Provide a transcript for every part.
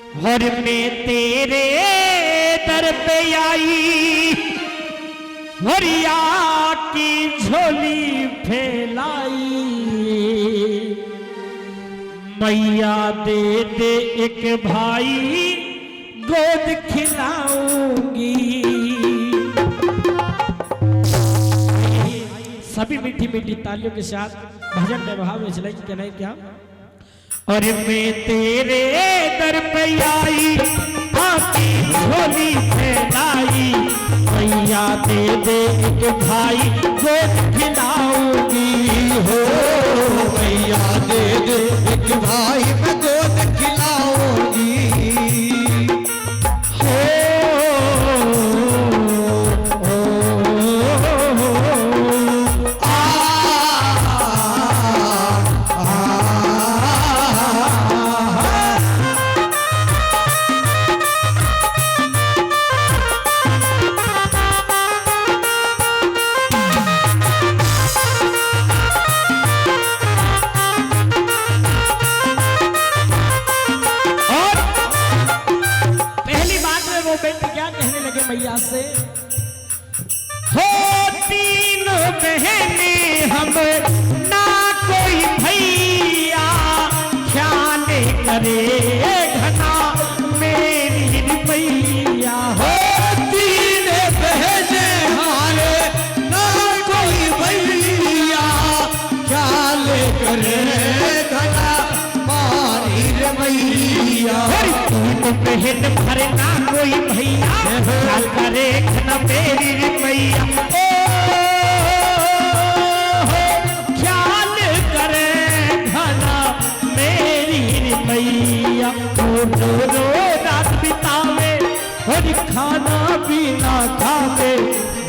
और मैं तेरे दर पे आई हरिया की झोली फैलाई, मैया दे दे एक भाई गोद खिलाऊंगी। सभी मीठी मीठी तालियों के साथ भजन में भाव में चलेंगे क्या नहीं क्या। और मैं तेरे दर पे आई आपकी झोली फैलाई, मैया दे दे एक भाई गोद खिलाऊंगी। हो मैया दे दे एक भाई मैं गोद खिलाऊंगी। मैया से हो तीन बहने हम ना कोई भैया, ख्याल करे घना मेरी मैया। हो तीन बहने हारे ना कोई भैया, ख्याल करे घना मारी रे मैया। तीन बहन भरे ना कोई भैया, ख्याल करे घना मेरी मैया। ख्याल करे घना मेरी मैया। रो रो रात बितावे और खाना पीना खावे,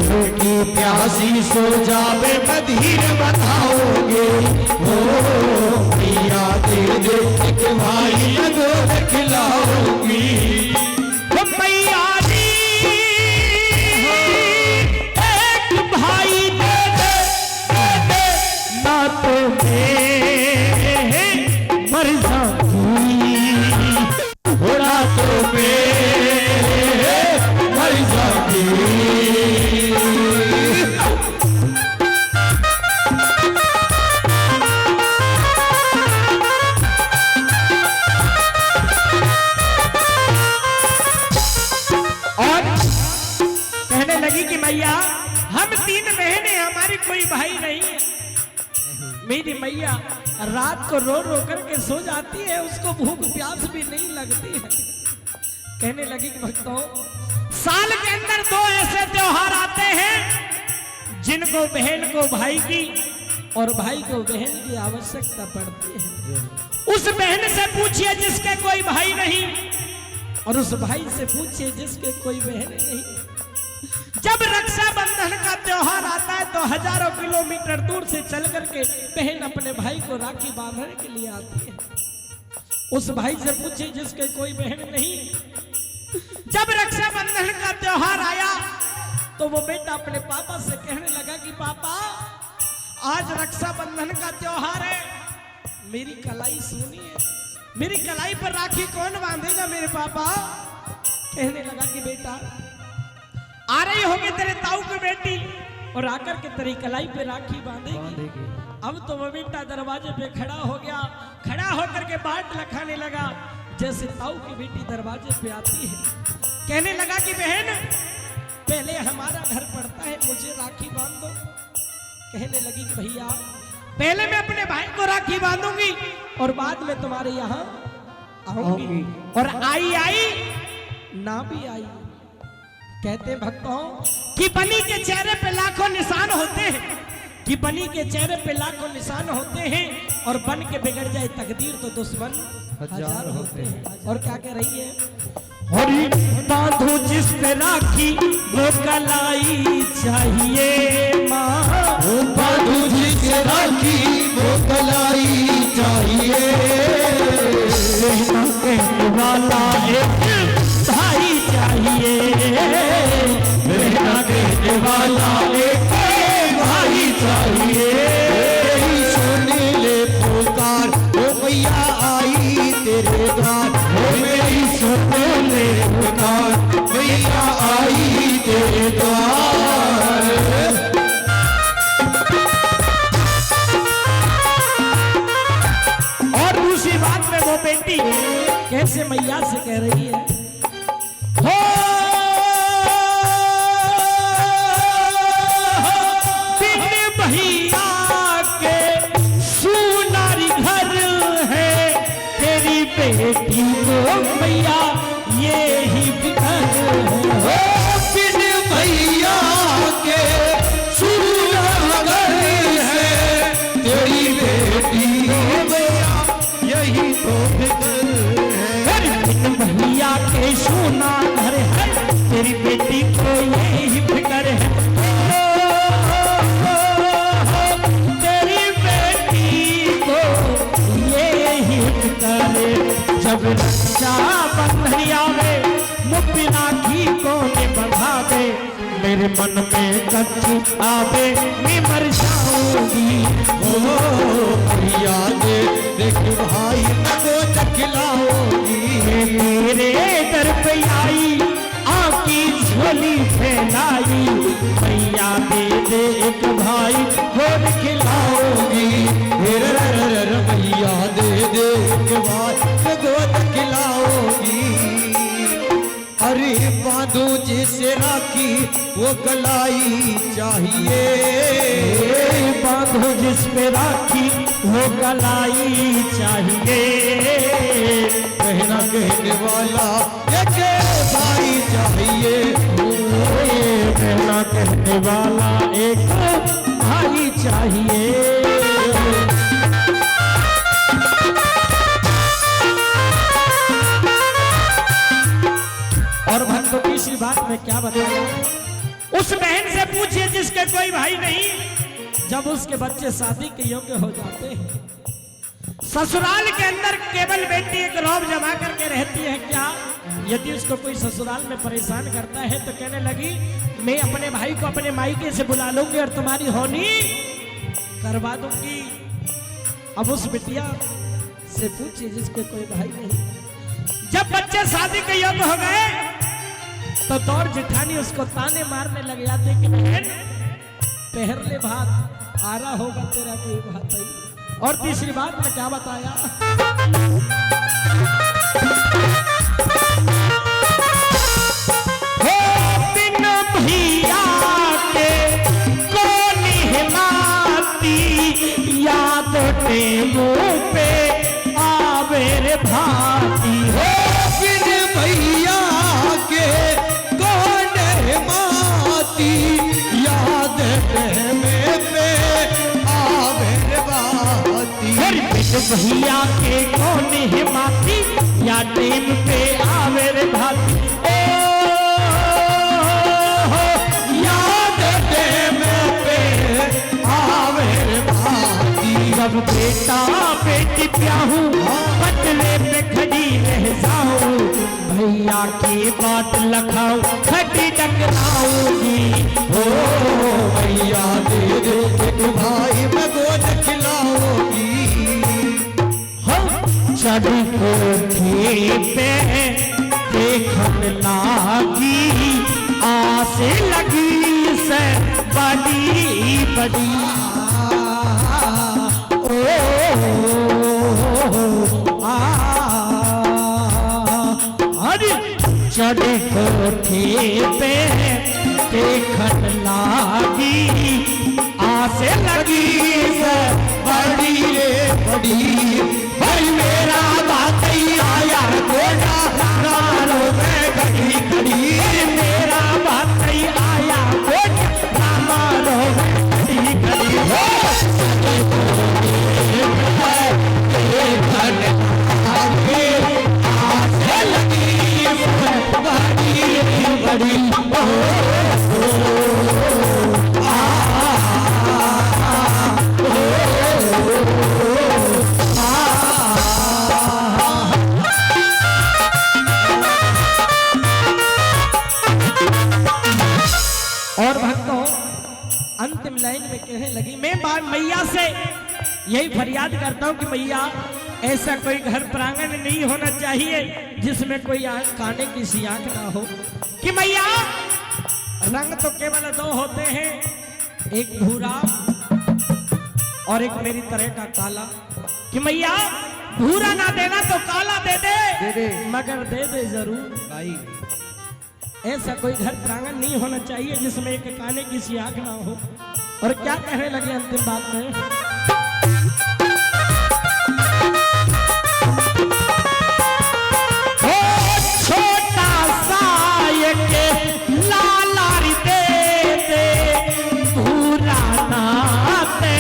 भूखी प्यासी सो जावे बधीर बताओगे। हो मैया दे दे एक भाई मैं गोद खिलाऊंगी। मैया दी एक भाई दे दे ना तो मैं मर जाऊंगी, थोड़ा तो मैं मर जाऊंगी। कि मैया हम तीन बहनें, हमारी कोई भाई नहीं है। मेरी मैया रात को रो रो करके सो जाती है, उसको भूख प्यास भी नहीं लगती है। कहने लगी कि भक्तों, साल के अंदर दो ऐसे त्योहार आते हैं जिनको बहन को भाई की और भाई को बहन की आवश्यकता पड़ती है। उस बहन से पूछिए जिसके कोई भाई नहीं, और उस भाई से पूछिए जिसके कोई बहन नहीं। जब रक्षाबंधन का त्योहार आता है तो हजारों किलोमीटर दूर से चल करके बहन अपने भाई को राखी बांधने के लिए आती है। उस भाई से पूछे जिसके कोई बहन नहीं। जब रक्षाबंधन का त्योहार आया तो वो बेटा अपने पापा से कहने लगा कि पापा आज रक्षाबंधन का त्योहार है, मेरी कलाई सुनिए, मेरी कलाई पर राखी कौन बांधेगा मेरे पापा। कहने लगा कि बेटा आ रही होगी तेरे ताऊ की बेटी और आकर के तेरी कलाई पे राखी बांधेगी। अब तो वो बेटा दरवाजे पे खड़ा हो गया, खड़ा होकर के बाट लखाने लगा जैसे ताऊ की बेटी दरवाजे पे आती है। कहने लगा कि बहन पहले हमारा घर पड़ता है, मुझे राखी बांध दो। कहने लगी भैया पहले मैं अपने भाई को राखी बांधूंगी और बाद में तुम्हारे यहाँ आऊंगी। और आई आई ना भी आई। कहते भक्तों कि बनी के चेहरे पे लाखों निशान होते हैं, कि बनी के चेहरे पे लाखों निशान होते हैं, और बन के बिगड़ जाए तकदीर तो दुश्मन हजार होते हैं। और क्या कह रही है, हरी बांधो जिस पे राखी वो कलाई चाहिए माँ, वो बांधो जिस पे राखी वो कलाई चाहिए। वाला एक भाई चाहिए, मेरा कहने वाला एक भाई चाहिए। सुन ले पुकार ओ मैया आई तेरे द्वार, ओ मेरी सुन बेटी कैसे मैया से कह रही है, हो बिन भैया के सुनारी घर है, तेरी बेटी को मैया ये ही फिकर है। बिन भैया के सुना घर है, तेरी बेटी मैया यही तो फिकर है। बिन भैया के सोना घर है, तेरी बेटी को यही फिकर है। तेरी बेटी को यही फिकर है। जब रक्षा बंधन आवे, मुबिना की कोने बढ़ावे, मेरे मन में कच्ची आवे, मैं मर जाऊंगी। ओ भैया दे देख भाई को खिलाओगी, मेरे दर पे आई आकी झोली फैलाई, भैया दे दे एक भाई और खिलाओगी। भैया दे दे एक भाई गोद खिलाओगी। अरे बांधो जिसे राखी वो कलाई चाहिए, बांधो जिस पे राखी वो कलाई चाहिए, कहना कहने वाला एक भाई चाहिए, कहना कहने वाला एक भाई चाहिए। और भक्तों की इसी बात में क्या बताया, उस बहन से पूछिए जिसके कोई भाई नहीं, जब उसके बच्चे शादी के योग्य हो जाते हैं, ससुराल के अंदर केवल बेटी एक रौब जमा करके रहती है क्या? यदि उसको कोई ससुराल में परेशान करता है तो कहने लगी, मैं अपने भाई को अपने मायके से बुला लूंगी और तुम्हारी होनी करवा दूंगी। अब उस बिटिया से पूछिए जिसके कोई भाई नहीं, जब बच्चे शादी के योग्य हो गए तो दौर जेठानी उसको ताने मारने लग जाते कि बहन पहर ले भात, आ रहा होगा तेरा कोई भात नहीं। और तीसरी बात में क्या बताया, हो बिन भैया के कौन हिमाती, याद टेमो पे आवे रे भाती। हो बिन भैया के कौन हिमाती, याद में पे आवे रे बाती। भैया के कौन हिमाती, या टेम पे आवे रे भाती। ओ याद टेम पे आवे रे भाती। जब बेटा बेटी प्याहूं, बदले पे खड़ी रह जाऊं, भैया की बात लखाऊं, खटी टकराऊंगी। हो भैया दे दे एक भाई मैं गोद खिलाओगी। चढ़ी कोठी पे देखन लागी, आस लगी से बड़ी बड़ी। अरे चढ़ी कोठी पे देखन लागी, आस लगी से बड़ी रे बड़ी। भाई मेरा बात ही आया गोटा नारों में घड़ी घड़ी। मेरा बात नहीं आया गोटा नारों में घड़ी घड़ी। बड़ी और भक्तों अंतिम लाइन में कहने लगी, मैं मैया से यही फरियाद करता हूँ कि मैया ऐसा कोई घर प्रांगण नहीं होना चाहिए जिसमें कोई आंख काने की सी आंख ना हो। कि मैया रंग तो केवल दो होते हैं, एक भूरा और एक मेरी तरह का काला। कि मैया भूरा ना देना तो काला दे दे दे दे। मगर दे दे जरूर। भाई ऐसा कोई घर प्रांगण नहीं होना चाहिए जिसमें एक काने की सी आंख ना हो। और क्या कहने लगे अंतिम बात में, छोटा सा एक लालारी दे दे भूरा नाते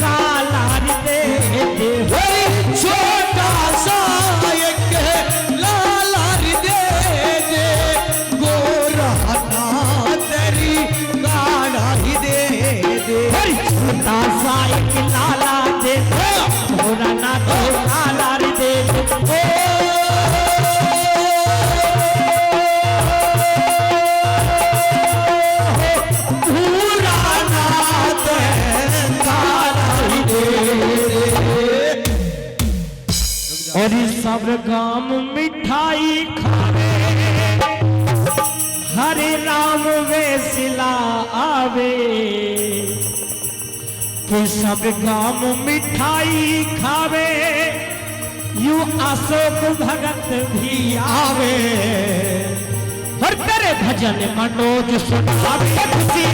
कालारी दे दे। छोटा सा एक लालार दे दे गोरा ना तेरी काला ही दे दे। छोटा सा एक लाला दे दे भूरा ना तो कालारी दे दे। और सब गाम मिठाई खावे हरे राम वेसिला आवे कि सब गाम मिठाई खावे यू अशोक भगत भी आवे और तेरे भजन मनोज सुनावे खुशी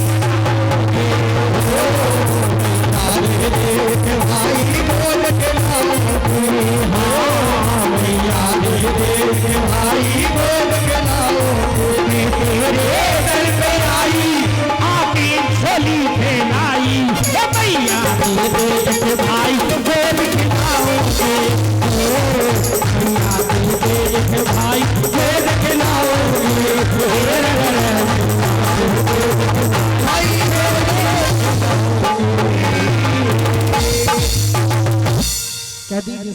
भाई बोल के भाई बोल के तेरे दर पे आई आके झोली फैलाई भैया भाई बोल के लाओगे भाई बोल के लाओगे क्या दीजिए।